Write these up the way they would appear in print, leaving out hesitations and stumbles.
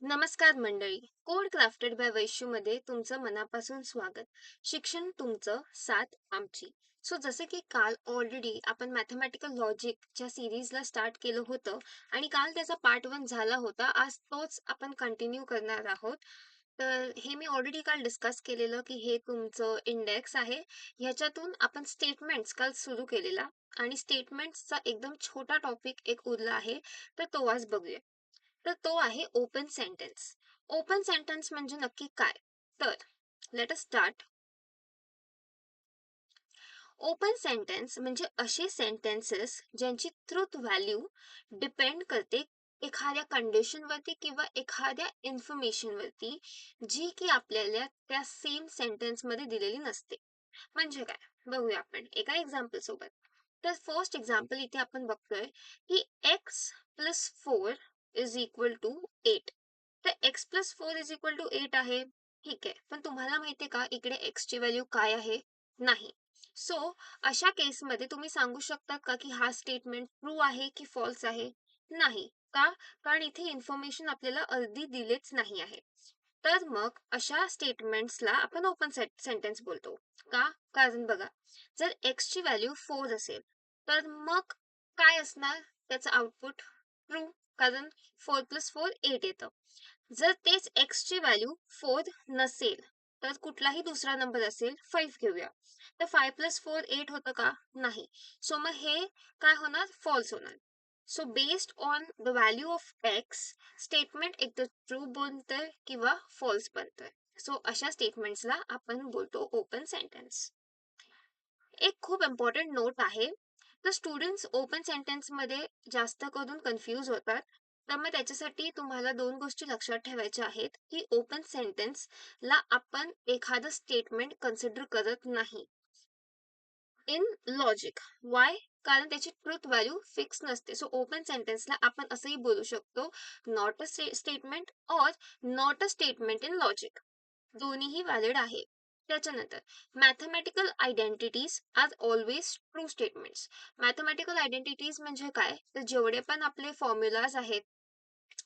नमस्कार मंडळी. Code crafted bye वैश्यूमध्ये तुमचं मनापासून स्वागत. शिक्षण तुमचं, साथ आमची. जसं की काल ऑलरेडी आपण मॅथमॅटिकल लॉजिकच्या सिरीजला स्टार्ट केलं होतं आणि काल त्याचा पार्ट 1 झाला होता. आज तोच आपण कंटिन्यू करणार आहोत. तर हे मी ऑलरेडी काल डिस्कस केलेलं की हे तुमचं इंडेक्स आहे. ह्याच्यातून आपण स्टेटमेंट्स काल सुरू केलेला आणि स्टेटमेंट्सचा एकदम छोटा टॉपिक एक उरला आहे. तर तो आज बघूया. तर तो आहे ओपन सेंटेन्स. ओपन सेंटेन्स म्हणजे नक्की काय? तर let us start. Open sentence म्हणजे असे सेंटेन्सेस ज्यांची ट्रुथ व्हॅल्यू डिपेंड करते एखाद्या कंडिशन वरती किंवा एखाद्या इन्फॉर्मेशन वरती, जी की आपल्याला त्या सेम सेंटेन्स मध्ये दिलेली नसते. म्हणजे काय? बघूया आपण एका एक्झाम्पल सोबत. तर फर्स्ट एक्झाम्पल इथे आपण बघतोय की x+4 इज इक्वल टू 8. तर x+4 इज इक्वल टू 8 आहे. ठीक आहे, पण तुम्हाला माहितीये का इकडे x ची व्हॅल्यू काय आहे? नाही. सो अशा केसमध्ये तुम्ही सांगू शकता का की हा स्टेटमेंट ट्रू आहे की फॉल्स आहे? नाही. का? कारण इथे इन्फॉर्मेशन आपल्याला अर्धी दिलेच नाही आहे. तर मग अशा स्टेटमेंट्सला आपण ओपन सेंटेन्स बोलतो. का? कारण बघा, जर x ची व्हॅल्यू 4 असेल, तर मग काय असणार त्याचं आउटपुट? ट्रू. कारण 4 + 4 8 येतं. जर तेच x ची व्हॅल्यू 4 नसेल, तर कुठलाही दुसरा नंबर असेल, 5 घेऊया. तर 5 + 4 8 होतं का? नाही. सो मग हे काय होणार? फॉल्स होणार. So based on the value of x, statement एकतर ट्रू बनतंय किंवा फॉल्स बनतंय. सो अशा स्टेटमेंट्सला आपण बोलतो ओपन सेंटेन्स. एक खूप इम्पॉर्टंट नोट आहे. तर स्टुडंट्स ओपन सेंटेन्समध्ये जास्त करून कन्फ्यूज होतात. तर मग त्याच्यासाठी तुम्हाला दोन गोष्टी लक्षात ठेवायच्या आहेत की ओपन सेंटेन्सला आपण एखादं स्टेटमेंट कन्सिडर करत नाही इन लॉजिक. वाय? कारण त्याची ट्रुथ व्हॅल्यू फिक्स नसते. सो ओपन सेंटेन्सला आपण असंही बोलू शकतो, not a statement or not a statement in logic. दोन्हीही व्हॅलिड आहे. त्याच्यानंतर mathematical identities are always true statements. Mathematical identities म्हणजे काय? तर जेवढे पण आपले फॉर्म्युलाज आहेत,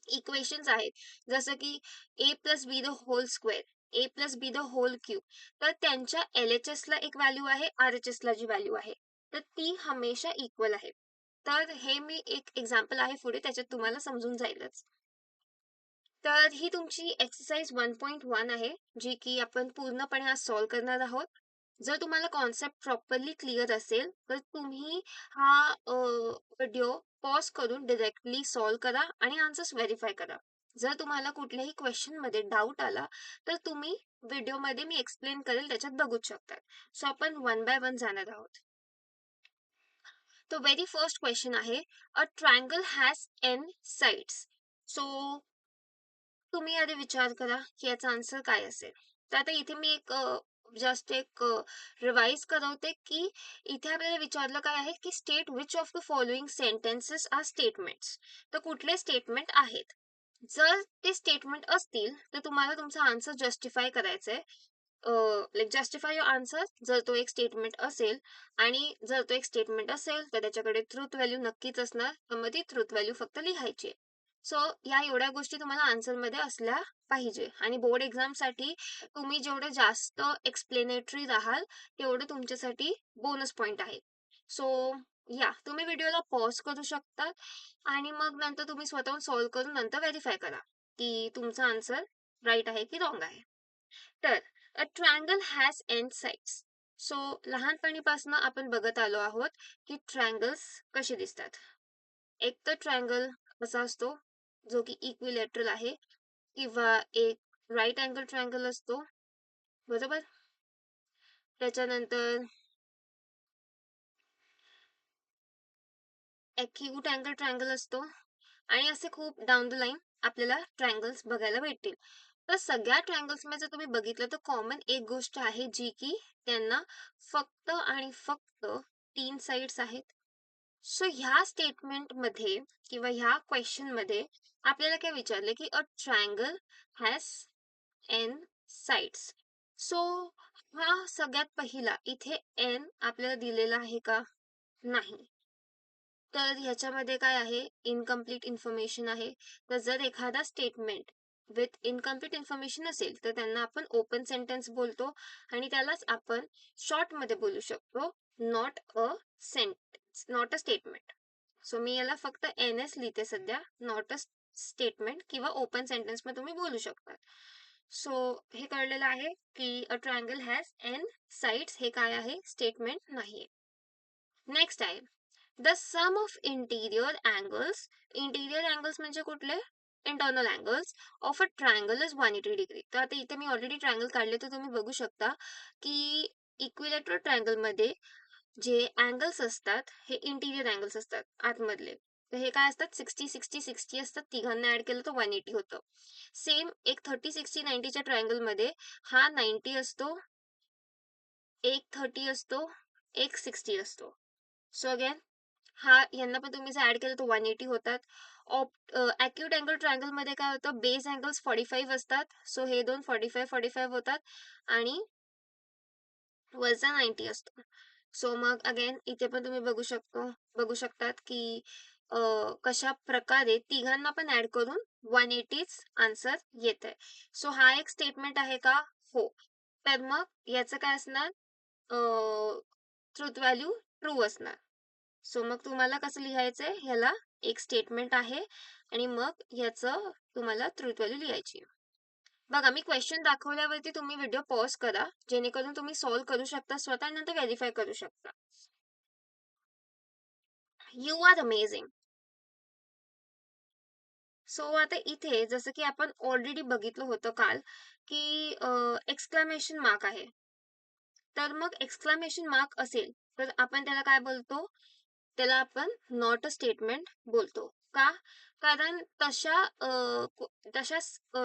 इक्वेशन्स आहेत, जसं की a+b the whole square, a+b the whole cube, तर त्यांच्या LHS ला एक व्हॅल्यू आहे, RHS ला जी व्हॅल्यू आहे, तर ती हमेशा इक्वल आहे. तर हे मी एक एक्झाम्पल आहे पुढे, त्याच्यात तुम्हाला समजून जाईलच. तर ही तुमची एक्सरसाइज 1.1 आहे, जी की आपण पूर्णपणे आज सॉल्व करणार आहोत. जर तुम्हाला कॉन्सेप्ट प्रॉपरली क्लिअर असेल, तर तुम्ही हा व्हिडिओ पॉज करून डायरेक्टली सॉल्व करा आणि आन्सर्स व्हेरीफाय करा. जर तुम्हाला कुठल्याही क्वेश्चनमध्ये डाऊट आला, तर तुम्ही व्हिडिओमध्ये मी एक्सप्लेन करेल त्याच्यात बघूच शकतात. सो आपण वन बाय वन जाणार आहोत. तो व्हेरी फर्स्ट क्वेश्चन आहे, a triangle has n sides. So तुम्ही आधी विचार करा की याचा आन्सर काय असेल. तर आता इथे मी एक जस्ट एक रिवाइज करवते की इथे आपल्याला विचारलं काय आहे की state which of the following sentences are statements. तर कुठले स्टेटमेंट आहेत? जर ते स्टेटमेंट असतील तर तुम्हाला तुमचा आन्सर जस्टिफाय करायचा आहे. Like justify your answer. जर तो एक स्टेटमेंट असेल आणि जर तो एक स्टेटमेंट असेल तर त्याच्याकडे ट्रूथ व्हॅल्यू नक्कीच असणार, तर मग ती ट्रूथ व्हॅल्यू फक्त लिहायची. सो या एवढ्या गोष्टी तुम्हाला आन्सर मध्ये असल्या पाहिजे आणि बोर्ड एक्झाम साठी तुम्ही जेवढे जास्त एक्सप्लेनेटरी राहाल तेवढं तुमच्यासाठी बोनस पॉइंट आहे. सो या तुम्ही व्हिडिओला पॉज करू शकता आणि मग नंतर तुम्ही स्वतःहून सॉल्व्ह करून नंतर व्हेरीफाय करा की तुमचा आन्सर राईट आहे की रॉंग आहे. तर a triangle has n sides. So लहानपणीपासून आपण बघत आलो आहोत की ट्रायंगल्स कसे दिसतात. एक तर ट्रायंगल असा असतो जो की इक्विलॅटरल आहे किंवा एक राईट अँगल ट्रायंगल असतो, बरोबर. त्याच्यानंतर एक्यूट अँगल ट्रायंगल असतो आणि असे खूप डाऊन द लाईन आपल्याला ट्रायंगल्स बघायला भेटतील. तर सगळ्या ट्रायंगल्स मध्ये जर तुम्ही बघितलं तर कॉमन एक गोष्ट आहे जी की त्यांना फक्त आणि फक्त 3 साइड्स आहेत. सो ह्या स्टेटमेंट मध्ये किंवा ह्या क्वेश्चन मध्ये आपल्याला काय विचारले की a triangle has n sides. So हा सगळ्यात पहिला इथे एन आपल्याला दिलेला आहे का? नाही. तर ह्याच्यामध्ये काय आहे? इनकम्प्लीट इन्फॉर्मेशन आहे. तर जर एखादा स्टेटमेंट विथ इनकम्प्लीट इन्फॉर्मेशन असेल तर त्यांना आपण ओपन सेंटेन्स बोलतो आणि त्यालाच आपण शॉर्टमध्ये बोलू शकतो not a sentence, not a statement. So मी याला फक्त NS लिहिते सध्या, नॉट अ स्टेटमेंट किंवा ओपन सेंटेन्स मध्ये तुम्ही बोलू शकता. सो हे कळलेलं आहे की a triangle has N sides, हे काय आहे, स्टेटमेंट नाही. नेक्स्ट आहे the sum of interior angles. Interior angles म्हणजे कुठले, internal angles of a triangle is 180 degree. तर आता इथे मी ऑलरेडी ट्रायंगल काढले तर तुम्ही बघू शकता की इक्विलेटरल ट्रायंगल मध्ये जे अँगल्स असतात हे इंटिरियर अँगल्स असतात आतमधले. तर हे काय असतात, 60 60 60 असतात, तिघांना ऍड केलं तर 180 होतं. सेम एक 30 60 90च्या ट्रायंगल मध्ये हा 90 असतो, एक 30 असतो, एक 60 असतो. सो अगेन हा यांना पण तुम्ही जर ऍड केलं तर 180 होतात. अॅक्यूट अँगल ट्रायंगल मध्ये काय होतं, बेस अँगल्स 45 असतात, सो हे दोन 45 होतात आणि वजा 90 असतो. सो मग अगेन इथे पण तुम्ही बघू शकतात की कशा प्रकारे तिघांना पण ऍड करून 180च आन्सर येत आहे. सो हा एक स्टेटमेंट आहे का, हो. तर मग याचं काय असणार, ट्रूथ व्हॅल्यू ट्रू असणार. सो मग तुम्हाला कसं लिहायचंय, ह्याला एक स्टेटमेंट आहे आणि मग ह्याचं तुम्हाला ट्रूथ व्हॅल्यू लिहायची. बघा मी क्वेश्चन दाखवल्यावरती तुम्ही व्हिडिओ पॉज करा, जेणेकरून तुम्ही सॉल्व्ह करू शकता स्वतः आणि नंतर व्हेरीफाय करू शकता. You R amazing. सो आता इथे जसं की आपण ऑलरेडी बघितलं होतं काल की एक्सक्लामेशन मार्क आहे. तर मग एक्सक्लामेशन मार्क असेल तर आपण त्याला काय बोलतो, त्याला आपण नॉट अ स्टेटमेंट बोलतो का, कारण तशा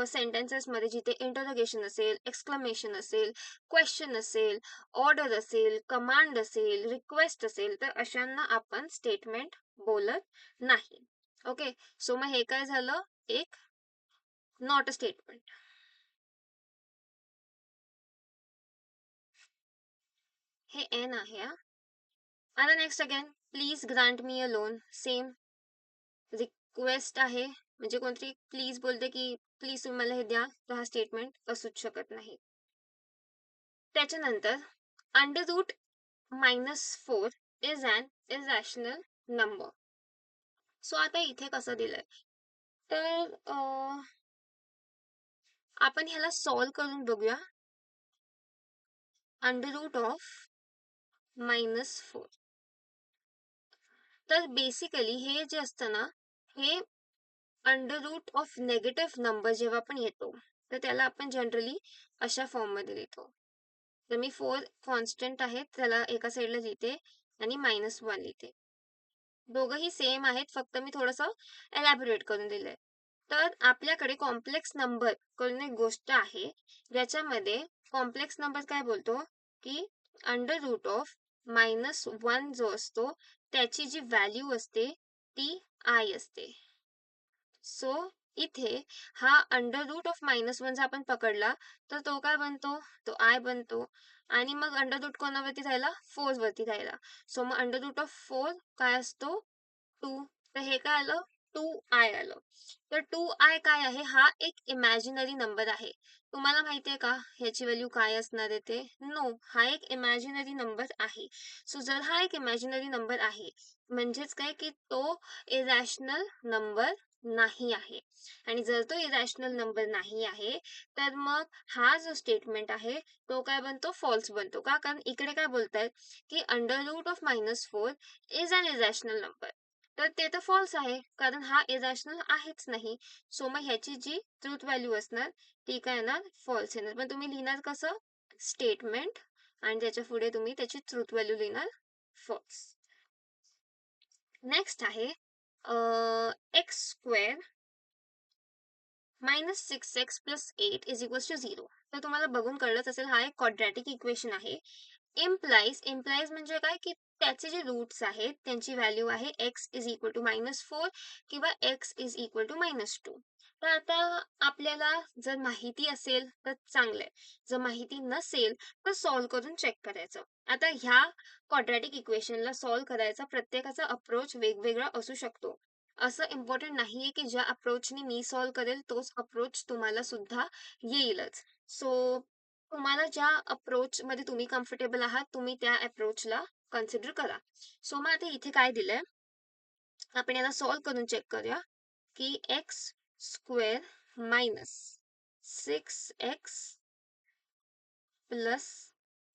सेंटेन्सेस मध्ये जिथे इंटरोगेशन असेल, एक्सक्लामेशन असेल, क्वेश्चन असेल, ऑर्डर असेल, कमांड असेल, रिक्वेस्ट असेल, तर अशांना आपण स्टेटमेंट बोलत नाही. ओके. सो मग हे काय झालं, एक नॉट अ स्टेटमेंट. हे एन आहे हा. आता next again please grant me a loan. Same request आहे, म्हणजे कोणतरी प्लीज बोलते की प्लीज तुम्ही मला हे द्या, तर हा स्टेटमेंट असूच शकत नाही. त्याच्यानंतर under root -4 is an irrational number. So आता इथे कसं दिलंय, तर आपण ह्याला सॉल्व करून बघूया. Under root of -4. तर बेसिकली हे जे असतं ना, हे under root of negative number जेव्हा पण येतो तर त्याला आपण जनरली अशा फॉर्म मध्ये लिहितो. तर मी 4 कॉन्स्टंट आहेत त्याला एका साईडला लिहिते आणि -1 लिहिते. दोघंही सेम आहेत, फक्त मी थोडंसं एलॅबोरेट करून दिलंय. तर आपल्याकडे कॉम्प्लेक्स नंबर करून एक गोष्ट आहे, ज्याच्यामध्ये कॉम्प्लेक्स नंबर काय बोलतो की अंडर रूट ऑफ -1 जो असतो त्याची जी व्हॅल्यू असते ती आय असते. सो इथे हा अंडर रूट ऑफ -1 जर आपण पकडला तर तो काय बनतो, तो आय बनतो आणि मग अंडर रूट कोणावरती राहिला, 4 वरती राहिला. सो मग अंडर रूट ऑफ 4 काय असतो, 2. तर हे काय आलं, 2i आलं. तर 2i काय आहे, हा एक इमॅजिनरी नंबर आहे. तुम्हाला माहितीये का ह्याची व्हॅल्यू काय असणार आहे ते, नो, हा एक इमॅजिनरी नंबर आहे. सो जर हा एक इमॅजिनरी नंबर आहे म्हणजेच काय की तो इरॅशनल नंबर नाही आहे. आणि जर तो इरॅशनल नंबर नाही आहे तर मग हा जो स्टेटमेंट आहे तो काय बनतो, फॉल्स बनतो का, कारण इकडे काय बोलतायत की under root of -4 is an irrational number. तर ते तर फॉल्स आहे कारण हा इरॅशनल आहेच नाही. सो मग ह्याची जी ट्रूथ व्हॅल्यू असणार ती काय येणार, फॉल्स येणार. पण तुम्ही लिहिणार कसं, स्टेटमेंट आणि त्याच्या पुढे तुम्ही त्याची ट्रूथ व्हॅल्यू लिहिणार फॉल्स. नेक्स्ट आहे x² -6x + 8 = 0. तर तुम्हाला बघून कळलंच असेल हा एक क्वाड्रॅटिक इक्वेशन आहे. इम्प्लाइज म्हणजे काय की त्याचे जे रूट्स आहेत त्यांची व्हॅल्यू आहे x = -4 किंवा x = -2. तर आता आपल्याला जर माहिती असेल तर चांगलंय, जर माहिती नसेल तर सॉल्व्ह करून चेक करायचं. आता ह्या क्वाड्रॅटिक इक्वेशनला सॉल्व्ह करायचा प्रत्येकाचा अप्रोच वेगवेगळा असू शकतो. असं इम्पॉर्टंट नाहीये की ज्या अप्रोचने मी सॉल्व्ह करेल तोच अप्रोच तुम्हाला सुद्धा येईलच. सो तुम्हाला ज्या अप्रोचमध्ये तुम्ही कम्फर्टेबल आहात, तुम्ही त्या अप्रोचला कन्सिडर करा. सो मग आता इथे काय दिलंय, आपण याला सॉल्व्ह करून चेक करूया की x square minus 6x plus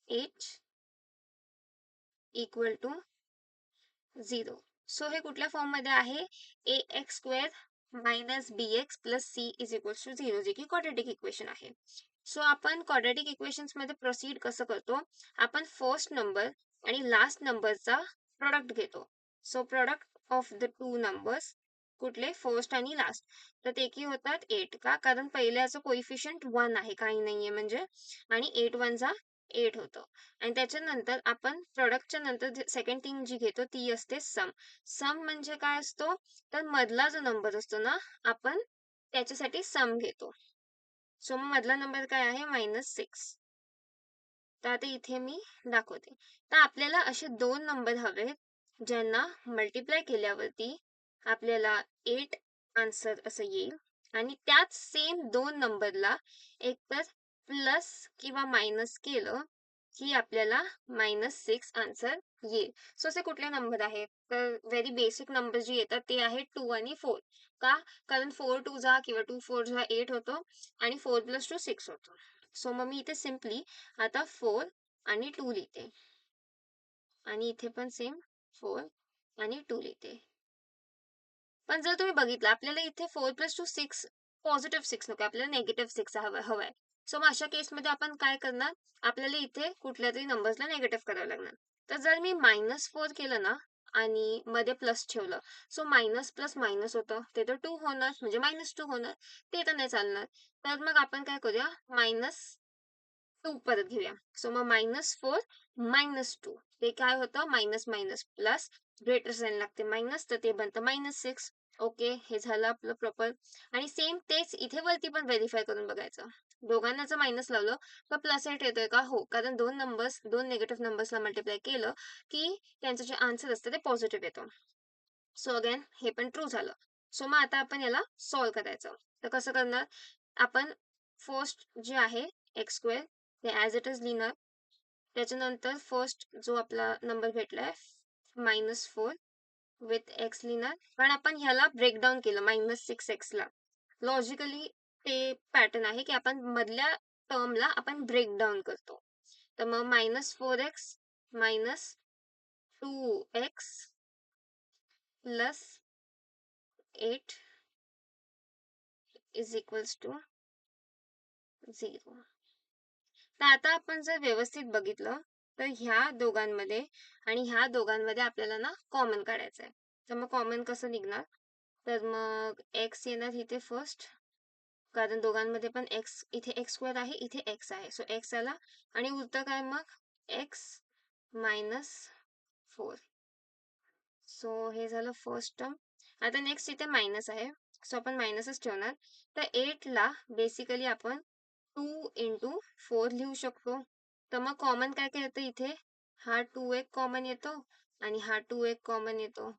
8 equal to 0. So हे कुठल्या फॉर्म मध्ये आहे, a x square minus b x plus c is equals to 0, जे की क्वाड्रेटिक इक्वेशन आहे. सो आपण क्वाड्रेटिक इक्वेशन्स मध्ये प्रोसीड कसं करतो, आपण फर्स्ट नंबर आणि लास्ट नंबरचा प्रोडक्ट घेतो. So product of the two numbers कुठले, फर्स्ट आणि लास्ट, तर ते की होतात 8. का, कारण पहिल्याचं कोइफिशियंट 1 आहे, काही नाहीये म्हणजे, आणि 8 1 जा 8 होतं. आणि त्याच्यानंतर आपण प्रोडक्टच्या नंतर सेकंड थिंग जी घेतो ती असते सम. सम म्हणजे काय असतो, तर मधला जो नंबर असतो ना, आपण त्याच्यासाठी सम घेतो. सो मग मधला नंबर काय आहे, -6. तर आता इथे मी दाखवते. तर आपल्याला असे दोन नंबर हवेत ज्यांना मल्टिप्लाय केल्यावरती आपल्याला 8 आन्सर असं येईल, आणि त्याच सेम दोन नंबरला एकतर प्लस किंवा मायनस केलं की आपल्याला -6 आन्सर येईल. सो असे कुठले नंबर आहेत, तर व्हेरी बेसिक नंबर जे येतात ते आहे 2 आणि 4. का, कारण 4 2 जा किंवा 2 4 जा 8 होतो, आणि 4 + 2 6 होतो. सो मग मी इथे सिम्पली आता 4 आणि 2 लिहिते, आणि इथे पण सेम 4 आणि 2 लिहिते. पण जर तुम्ही बघितलं, आपल्याला इथे 4 + 2 6, पॉझिटिव्ह 6 नको, आपल्याला निगेटिव्ह 6 हवाय. सो मग अशा केसमध्ये आपण काय करणार, आपल्याला इथे कुठल्या तरी नंबर्सला निगेटिव्ह करावं लागणार. तर जर मी -4 केलं ना आणि मध्ये प्लस ठेवलं, सो मायनस प्लस मायनस होतं, ते तर 2 होणार, म्हणजे -2 होणार, ते तर नाही चालणार. तर मग आपण काय करूया, -2 परत घेऊया. सो मग -4 -2, ते काय होतं, minus minus plus, greater sign लागते मायनस, तर ते बनतं -6. ओके, हे झालं आपलं प्रॉपर. आणि सेम तेच इथे वरती पण व्हेरीफाय करून बघायचं, दोघांना जर मायनस लावलं तर प्लस 8 येतोय का, हो, कारण दोन निगेटिव्ह नंबर्सला मल्टिप्लाय केलं की त्यांचं जे आन्सर असतं ते पॉझिटिव्ह येतं. सो अगेन हे पण ट्रू झालं. सो मग आता आपण याला सॉल्व्ह करायचं. तर कसं करणार, आपण फर्स्ट जे आहे एक्स स्क्वेअर ते ॲज इट इज लिहिणार. त्याच्यानंतर फर्स्ट जो आपला नंबर भेटलाय -4 विथ एक्स लिहिणार, कारण आपण ह्याला ब्रेकडाऊन केलं -6x ला. लॉजिकली ते पॅटर्न आहे की आपण मधल्या टर्मला आपण ब्रेकडाऊन करतो. तर मग -4x -2x plus 8 is equals to 0. तर आता आपण जर व्यवस्थित बघितलं, तर ह्या दोघांमध्ये आणि ह्या दोघांमध्ये आपल्याला ना कॉमन काढायचं आहे. तर मग कॉमन कसं निघणार, तर मग एक्स येणार इथे फर्स्ट, कारण दोघांमध्ये पण एक्स, इथे एक्स स्क्वेअर आहे, इथे एक्स आहे, सो एक्स आला, आणि उरतं काय मग, एक्स -4. सो हे झालं फर्स्ट टर्म. आता नेक्स्ट इथे मायनस आहे, सो आपण मायनसच ठेवणार. तर 8 ला बेसिकली आपण 2 × 4 लिहू शकतो. तर मग कॉमन काय काय येतं इथे, हा 2 एक कॉमन येतो आणि हा 2 एक कॉमन येतो.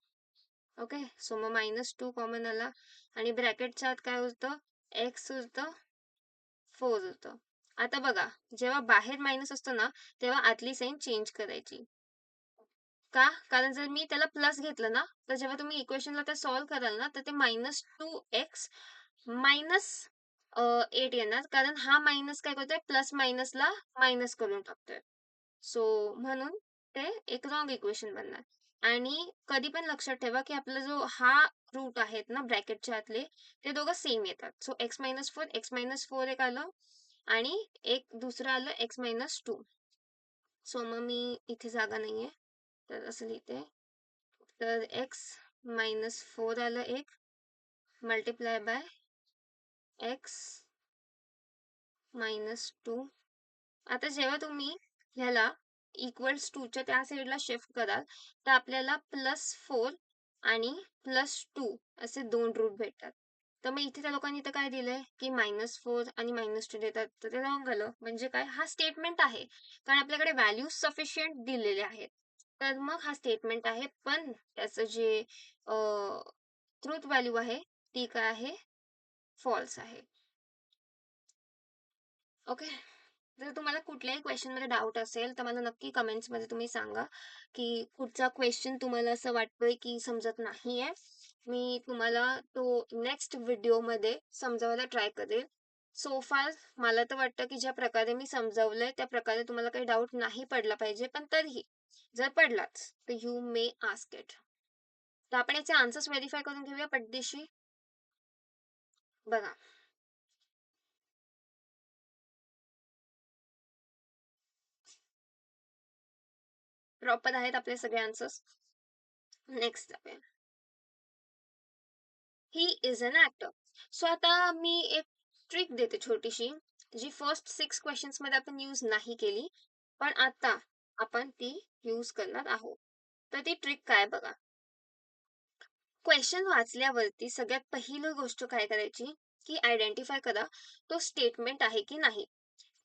ओके, सो मग -2 कॉमन आला, आणि ब्रॅकेटच्या आत काय होतं, एक्स होतं, 4 होतं. आता बघा, जेव्हा बाहेर मायनस असतो ना, तेव्हा आतली साईन चेंज करायची. का, कारण जर मी त्याला प्लस घेतलं ना, तर जेव्हा तुम्ही इक्वेशनला ते सॉल्व्ह कराल ना, तर ते -2x -8 येणार, कारण हा मायनस काय करतोय, प्लस मायनसला मायनस करून टाकतोय. सो म्हणून ते एक रॉंग इक्वेशन बनणार. आणि कधी पण लक्षात ठेवा की आपला जो हा रूट आहेत ना ब्रॅकेटच्या आतले, ते दोघं सेम येतात. सो x-4 एक आलं, आणि एक दुसरं आलं x-2. सो मग मी इथे जागा नाहीये, तर असं लिहिते. तर x-4 आलं एक, मल्टिप्लाय बाय x-2. आता जेव्हा तुम्ही ह्याला इक्वल्स टूच्या त्या साईडला शिफ्ट कराल, तर आपल्याला +4 आणि +2 असे दोन रूट भेटतात. तर मग इथे त्या लोकांनी तर काय दिलंय की -4 आणि -2 देतात, तर ते रॉंग आलं. म्हणजे काय, हा स्टेटमेंट आहे, कारण आपल्याकडे व्हॅल्यूज सफिशियंट दिलेले आहेत. तर मग हा स्टेटमेंट आहे, पण त्याचं जे ट्रूथ व्हॅल्यू आहे ती काय आहे, फॉल्स आहे. ओके. जर तुम्हाला कुठल्याही क्वेश्चनमध्ये डाऊट असेल तर मला नक्की कमेंट्समध्ये तुम्ही सांगा की कुठचा क्वेश्चन तुम्हाला असं वाटतोय की समजत नाहीये. मी तुम्हाला तो नेक्स्ट व्हिडिओमध्ये समजावायला ट्राय करेल. सो फार मला तर वाटतं की ज्या प्रकारे मी समजावलंय त्या प्रकारे तुम्हाला काही डाऊट नाही पडला पाहिजे, पण तरीही जर पडलाच तर यू मे आस्क इट. तर आपण याचे आन्सर्स व्हेरीफाय करून घेऊया पटदिशी. बघा, प्रॉपर आहेत आपले सगळे आन्सर्स. नेक्स्ट जाऊया. He is an actor. So आता मी एक ट्रिक देते छोटीशी, जी फर्स्ट 6 क्वेश्चन्स मध्ये आपण यूज नाही केली, पण आता आपण ती यूज करणार आहोत. तर ती ट्रिक काय बघा. क्वेश्चन वाचल्यावरती सगळ्यात पहिली गोष्ट काय करायची, की आयडेंटिफाय करा तो स्टेटमेंट आहे की नाही.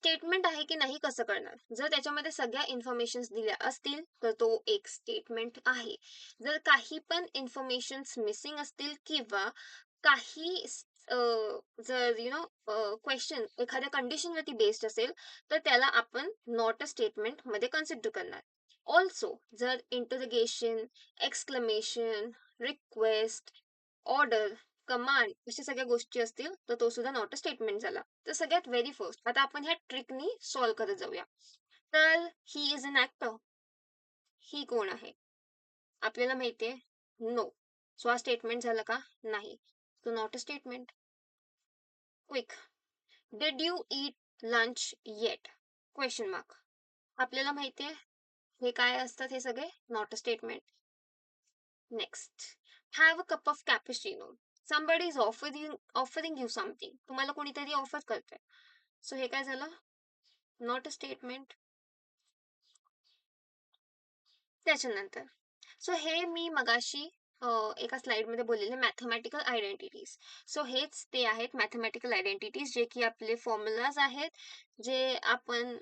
स्टेटमेंट आहे की नाही कसं कळणार? जर त्याच्यामध्ये सगळ्या इन्फॉर्मेशन्स दिल्या असतील तर तो एक स्टेटमेंट आहे. जर काही पण इन्फॉर्मेशन्स मिसिंग असतील किंवा काही जर क्वेश्चन एखाद्या कंडिशन वरती बेस्ड असेल तर त्याला आपण नॉट अ स्टेटमेंट मध्ये कन्सिडर करणार. ऑल्सो जर interrogation, exclamation, request, order, command अशा सगळ्या गोष्टी असतील तर तो सुद्धा नॉट अ स्टेटमेंट झाला. तर सगळ्यात व्हेरी फर्स्ट आता आपण ह्या ट्रिकनी सॉल्व्ह करत जाऊया. तर ही इज अन ऍक्टर. ही कोण आहे आपल्याला माहितीये, नो. सो हा स्टेटमेंट झाला का, नाही. So not a statement. Quick. Did you eat lunch eight, question mark. आपल्याला माहितीये हे काय असतात, हे सगळे not a statement. Next. Have a cup of cappuccino. somebody is offering you something. तुम्हाला कोणीतरी ऑफर करतंय. सो हे काय झालं, नॉट अ स्टेटमेंट. त्याच्यानंतर सो हे मी मगाशी एका स्लाइडमध्ये बोललेले मॅथमॅटिकल आयडेंटिटीज. सो हेच ते आहेत मॅथमॅटिकल आयडेंटिटीज, जे की आपले फॉर्म्युलाज आहेत, जे आपण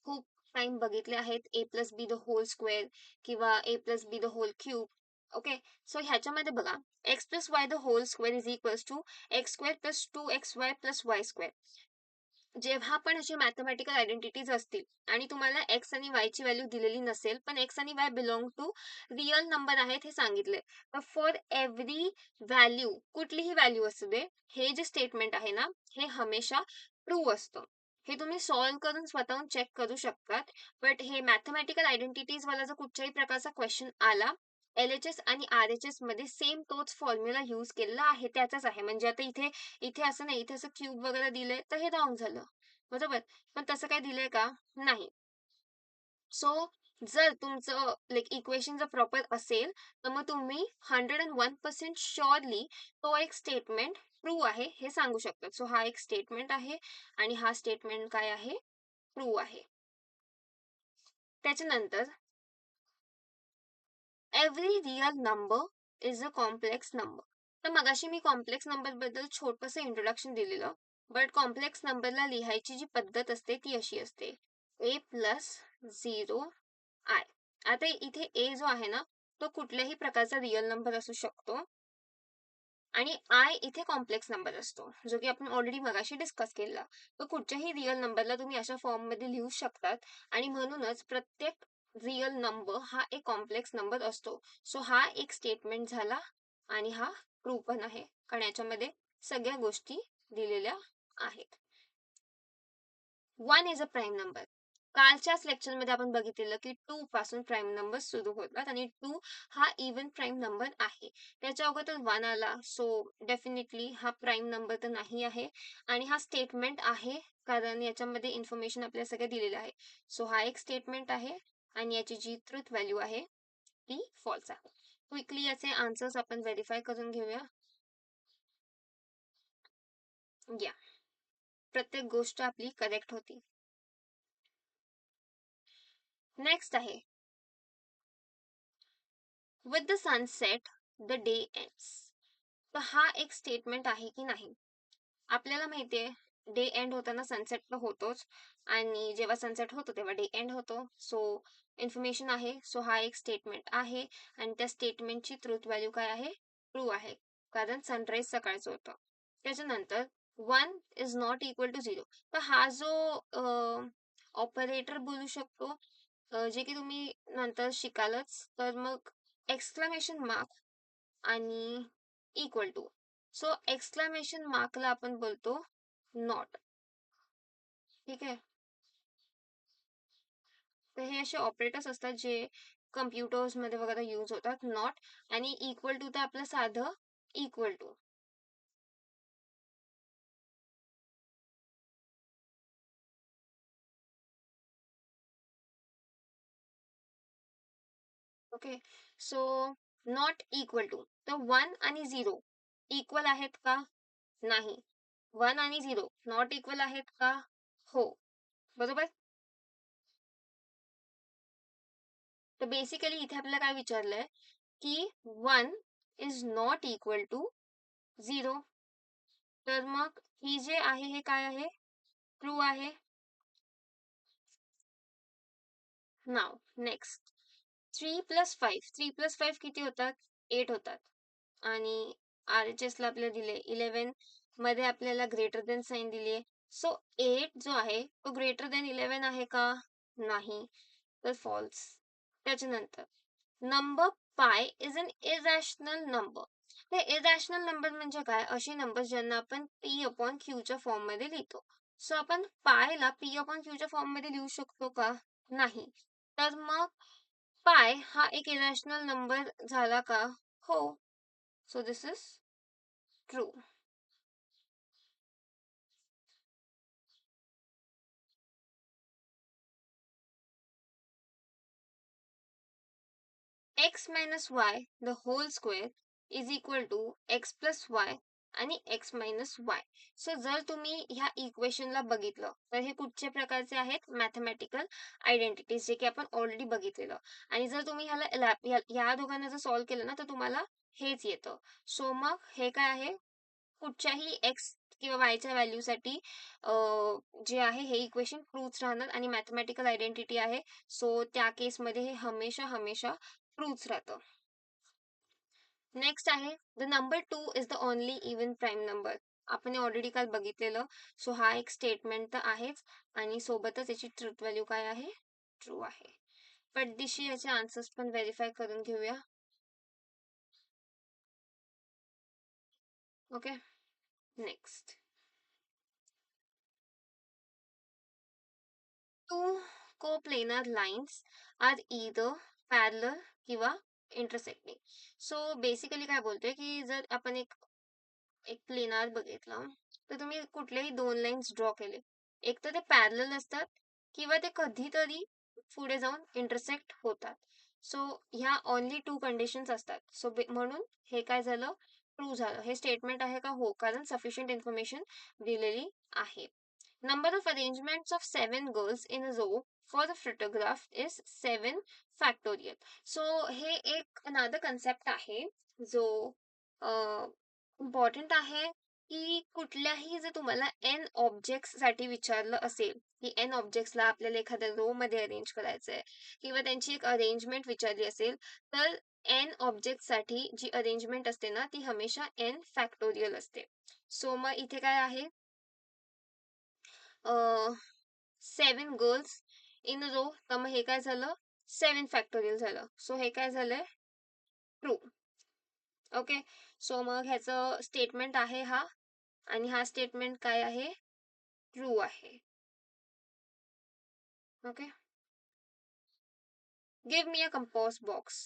खूप टाइम बघितले आहेत. A plus b the whole square किंवा a plus b the whole cube. Okay. So ह्याच्यामध्ये बघा, x plus y the whole square is equals to x square plus 2xy plus y square. जेव्हा पण असे mathematical identities असतील आणि तुम्हाला x आणि वाय ची व्हॅल्यू दिलेली नसेल, पण एक्स आणि y belong to real number आहेत हे सांगितले, तर फॉर एव्हरी व्हॅल्यू, कुठलीही व्हॅल्यू असू दे, हे जे स्टेटमेंट आहे ना, हे हमेशा ट्रू असतं. हे तुम्ही सॉल्व्ह करून स्वतःहून चेक करू शकतात. बट हे मॅथमॅटिकल आयडेंटिटीज वाला जर कुठच्याही प्रकारचा क्वेश्चन आला, LHS आणि RHS मध्ये सेम तोच फॉर्म्युला यूज केलेला आहे, त्याचाच आहे. म्हणजे आता इथे इथे असं नाही, इथे असं क्यूब वगैरे दिलंय तर हे रॉंग झालं, बरोबर. पण तसं काय दिलंय का, नाही. सो जर तुमचं लाईक इक्वेशन जर प्रॉपर असेल तर मग तुम्ही 101% शुअरली तो एक स्टेटमेंट ट्रू आहे हे सांगू शकतात. सो हा एक स्टेटमेंट आहे आणि हा स्टेटमेंट काय आहे, ट्रू आहे. त्याच्यानंतर every real number is a complex number. तर मगाशी मी कॉम्प्लेक्स नंबर बद्दल छोटंसं इंट्रोडक्शन दिलेलं. बट कॉम्प्लेक्स नंबरला लिहायची जी पद्धत असते ती अशी असते, ए प्लस 0 आय. आता इथे ए जो आहे ना, तो कुठल्याही प्रकारचा रिअल नंबर असू शकतो आणि आय इथे कॉम्प्लेक्स नंबर असतो, जो की आपण ऑलरेडी मगाशी डिस्कस केला. तर कुठच्याही रिअल नंबरला तुम्ही अशा फॉर्म मध्ये लिहू शकतात आणि म्हणूनच प्रत्येक रिअल नंबर हा एक कॉम्प्लेक्स नंबर असतो. सो हा एक स्टेटमेंट झाला आणि हा ट्रू पण आहे, कारण याच्यामध्ये सगळ्या गोष्टी दिलेल्या आहेत. 1 इज अ प्राईम नंबर. कालच्याच लेक्चरमध्ये आपण बघितलेलं की 2 पासून प्राईम नंबर सुरू होतात आणि 2 हा इव्हन प्राईम नंबर आहे. त्याच्या अगोदर 1 आला, सो डेफिनेटली हा प्राईम नंबर तर नाही आहे आणि हा स्टेटमेंट आहे, कारण याच्यामध्ये इन्फॉर्मेशन आपल्याला सगळं दिलेलं आहे. सो हा एक स्टेटमेंट आहे आणि याची जी ट्रूथ व्हॅल्यू आहे ती फॉल्स आहे. क्विकली याचे आन्सर्स आपण व्हेरीफाय करून घेऊया. या, प्रत्येक गोष्ट आपली करेक्ट होती. नेक्स्ट आहे, with the sunset the day ends. तर हा एक स्टेटमेंट आहे की नाही. आपल्याला माहितीये डे एंड होताना सनसेट तर होतोच आणि जेव्हा सनसेट होतो तेव्हा डे एंड होतो. सो इन्फॉर्मेशन आहे, सो हा एक स्टेटमेंट आहे आणि त्या स्टेटमेंटची ट्रूथ व्हॅल्यू काय आहे, ट्रू आहे, कारण सनराईज सकाळचं होतं. त्याच्यानंतर 1 इज नॉट इक्वल टू 0. तर हा जो ऑपरेटर बोलू शकतो, जे की तुम्ही नंतर शिकालच. तर मग एक्सक्लेमेशन मार्क आणि इक्वल टू. सो एक्सक्लेमेशन मार्कला आपण बोलतो नॉट. ठीक आहे. तर हे असे ऑपरेटर्स असतात जे कम्प्युटर्समध्ये वगैरे यूज होतात. नॉट आणि इक्वल टू तर आपलं साधं equal to. Okay. So not equal to, तर 1 आणि 0 इक्वल आहेत का? नाही. 1 आणि 0 नॉट इक्वल आहेत का? हो. बरोबर. तर बेसिकली इथे आपल्याला काय विचारलंय की 1 इज नॉट इक्वल टू 0. तर मग ही जे आहे हे काय आहे? ट्रू आहे. नाव नेक्स्ट 3 प्लस 5. 3 प्लस 5 किती होतात? 8 होतात. आणि RHS ला आपल्याला दिले 11. मध्ये आपल्याला ग्रेटर देन साइन दिली. सो 8 जो आहे तो ग्रेटर देन 11 आहे का? नाही. तर फॉल्स. त्याच्यानंतर नंबर पाय इज अन इरॅशनल नंबर. ते इरॅशनल नंबर म्हणजे काय? असे नंबर ज्यांना आपण पी अपॉन क्यूच्या फॉर्म मध्ये लिहितो. सो आपण पायला पी अपॉन क्यूच्या फॉर्म मध्ये लिहू शकतो का? नाही. तर मग पाय हा एक इरॅशनल नंबर झाला का? हो. So this is true. x minus y the whole square is equal to x plus y आणि x minus y. सो जर तुम्ही ह्या इक्वेशनला बघितलं तर हे कुठच्या प्रकारचे आहेत? मॅथमॅटिकल आयडेंटिटीज, जे की आपण ऑलरेडी बघितलेलं. आणि जर तुम्ही ह्या दोघांना जर सॉल्व्ह केलं ना तर तुम्हाला हेच येतं. सो मग हे काय आहे? कुठच्याही एक्स किंवा वायच्या व्हॅल्यूसाठी जे आहे हे इक्वेशन ट्रूच राहणार आणि मॅथमॅटिकल आयडेंटिटी आहे. सो त्या केसमध्ये हे हमेशा हमेशा ट्रूच राहतं. नेक्स्ट आहे the number 2 is the only even prime number. आपण ऑलरेडी काल बघितलेलं. सो हा एक स्टेटमेंट तर आहेच आणि सोबतच याची ट्रूथ व्हॅल्यू काय आहे? ट्रू आहे. पटदिशी याचे आन्सर्स पण व्हेरीफाय करून घेऊया. Okay. Next two coplanar lines are either parallel किंवा intersecting. सो बेसिकली काय बोलतोय की जर आपण एक एक प्लेनार बघितलं तर तुम्ही कुठलेही दोन लाईन्स ड्रॉ केले, एक तर ते पॅरलल असतात किंवा ते कधीतरी पुढे जाऊन इंटरसेक्ट होतात. सो ह्या ओनली टू कंडिशन्स असतात. सो म्हणून हे काय झालं? ट्रू झालं. हे स्टेटमेंट आहे का? हो, कारण सफिशियंट इन्फॉर्मेशन दिलेली आहे. Number of arrangements of 7 girls in a row for the photograph is 7 factorial. So हे एक another concept आहे जो इम्पॉर्टंट आहे की कुठल्याही जर तुम्हाला n ऑब्जेक्ट्स साठी विचारलं असेल की n ऑब्जेक्ट्सला आपल्याला एखाद्या रो मध्ये अरेंज करायचंय किंवा त्यांची एक अरेंजमेंट विचारली असेल तर n ऑब्जेक्ट साठी जी अरेंजमेंट असते ना ती हमेशा n फॅक्टोरियल असते. सो मग इथे काय आहे? 7 गर्ल्स इन रो. तर मग हे काय झालं? 7 फॅक्टोरियल झालं. सो हे काय झालंय? ट्रू. ओके. सो मग ह्याचं स्टेटमेंट आहे हा आणि हा स्टेटमेंट काय आहे? ट्रू आहे. Okay. Give me a compost box.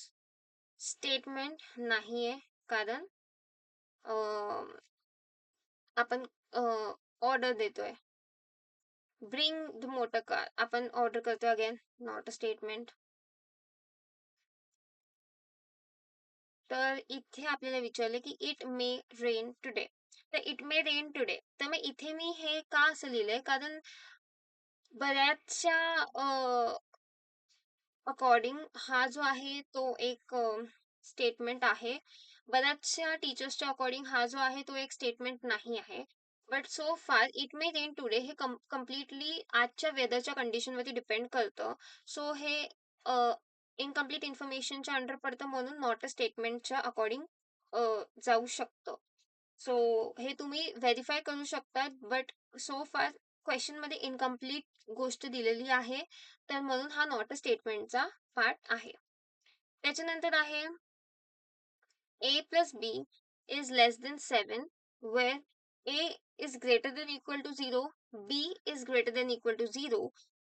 Statement नाहीये कारण आपण ऑर्डर देतोय. ब्रिंग द मोटर कार आपण ऑर्डर करतोय, अगेन नॉट अ स्टेटमेंट. तर इथे आपल्याला विचारले की इट मे रेन टुडे. तर इट मे रेन टुडे, तर मग इथे मी हे का असं लिहिलंय? कारण बऱ्याचशा अकॉर्डिंग हा जो आहे तो एक स्टेटमेंट आहे. बऱ्याचशा टीचर्सच्या अकॉर्डिंग हा जो आहे तो एक स्टेटमेंट नाही आहे. But so far it may rain today हे कम्प्लिटली आजच्या वेदरच्या कंडिशनवरती डिपेंड करतं. सो हे इनकम्प्लीट इन्फॉर्मेशनच्या अंडर पडतं, म्हणून नॉट अ स्टेटमेंटच्या अकॉर्डिंग जाऊ शकतं. सो हे तुम्ही व्हेरिफाय करू शकतात. बट सो फार क्वेश्चनमध्ये इनकम्प्लीट गोष्ट दिलेली आहे. तर म्हणून हा नॉट अ स्टेटमेंटचा पार्ट आहे. त्याच्यानंतर आहे A plus B is less than 7, where A is greater than equal to 0, B is greater than equal to 0,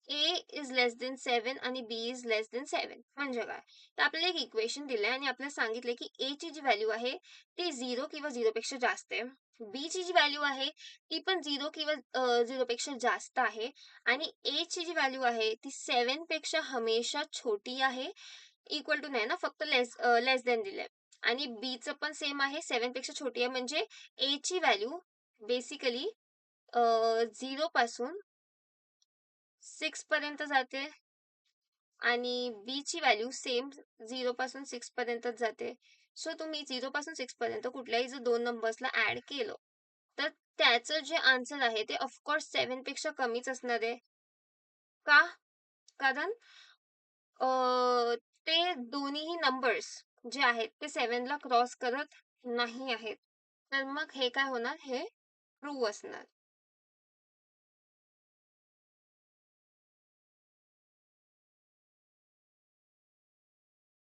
A is less than 7 आणि B is less than 7. म्हणजे काय? तर आपल्याला एक इक्वेशन दिलंय आणि आपल्याला सांगितलंय की A ची जी व्हॅल्यू आहे ती 0 किंवा 0 पेक्षा जास्त आहे. B ची जी व्हॅल्यू आहे ती पण 0 किंवा 0 पेक्षा जास्त आहे आणि A ची जी व्हॅल्यू आहे ती 7 पेक्षा हमेशा छोटी आहे. इक्वल टू नाही ना, फक्त लेस दॅन दिलंय. आणि बीचं पण सेम आहे, 7 पेक्षा छोटी आहे. म्हणजे ए ची व्हॅल्यू बेसिकली 0 पासून 6 पर्यंत जाते आणि बी ची व्हॅल्यू सेम 0 पासून 6 पर्यंतच जाते. सो तुम्ही 0 पासून 6 पर्यंत कुठल्याही जर दोन नंबर्सला ऍड केलं तर त्याचं जे आन्सर आहे ते ऑफकोर्स 7 पेक्षा कमीच असणार आहे. का? कारण ते दोन्हीही नंबर्स जे आहेत ते 7 ला क्रॉस करत नाही आहेत. तर मग हे काय होणार? हे ट्रू असणार.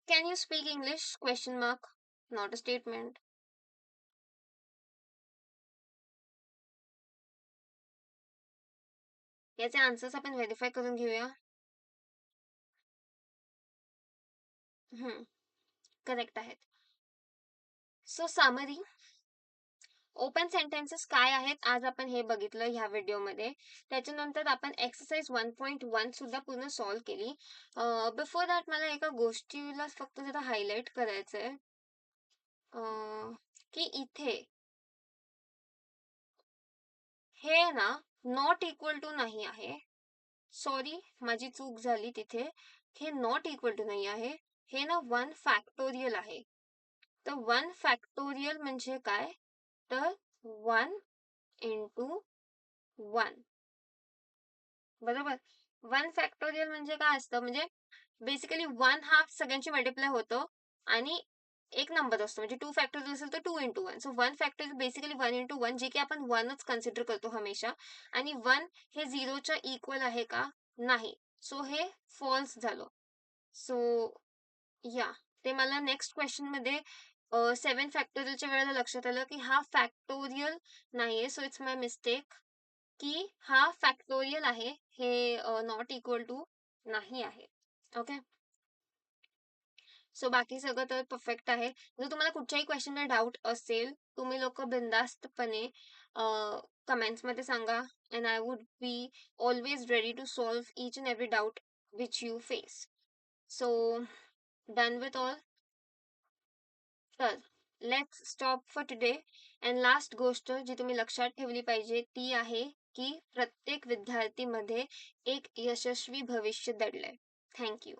Can you speak English? Question mark, not a statement. याचे आन्सर्स आपण व्हेरीफाय करून घेऊया. करेक्ट आहेत. सो समरी, ओपन सेंटेन्सेस काय आहेत आज आपण हे बघितलं ह्या व्हिडिओमध्ये. त्याच्यानंतर आपण एक्सरसाइज 1.1 सुद्धा पूर्ण सॉल्व्ह केली. बिफोर दॅट मला एका गोष्टीला फक्त जरा हायलाइट करायचंय की इथे हे ना नॉट इक्वल टू नाही आहे. सॉरी, माझी चूक झाली तिथे. हे नॉट इक्वल टू नाही आहे, हे ना 1 फॅक्टोरियल आहे. तर 1 फॅक्टोरियल म्हणजे काय? तर 1 इंटू 1, बरोबर. 1 फॅक्टोरियल म्हणजे काय असतं? म्हणजे बेसिकली 1 हा सगळ्यांची मल्टिप्लाय होतं आणि एक नंबर असतो. म्हणजे 2 फॅक्टोरियल असेल तर 2 into 1. So 1 factorial basically 1 into 1, जे की आपण 1च कन्सिडर करतो हमेशा. आणि 1 हे 0च्या इक्वल आहे का? नाही. सो हे फॉल्स झालं. सो या, ते मला नेक्स्ट क्वेश्चनमध्ये 7 फॅक्टोरियलच्या वेळेला लक्षात आलं की हा फॅक्टोरियल नाहीये. सो इट्स माय मिस्टेक की हा फॅक्टोरियल आहे, हे नॉट इक्वल टू नाही आहे. ओके. सो बाकी सगळं तर परफेक्ट आहे. जर तुम्हाला कुठच्याही क्वेश्चनला डाऊट असेल, तुम्ही लोक बिंदास्तपणे कमेंट्समध्ये सांगा. And I would be always ready to solve each and every doubt which you face. So done with all. तर let's stop for today. And last गोष्ट जी तुम्ही लक्षात ठेवली पाहिजे ती आहे की प्रत्येक विद्यार्थीमध्ये एक यशस्वी भविष्य दडलंय. Thank you.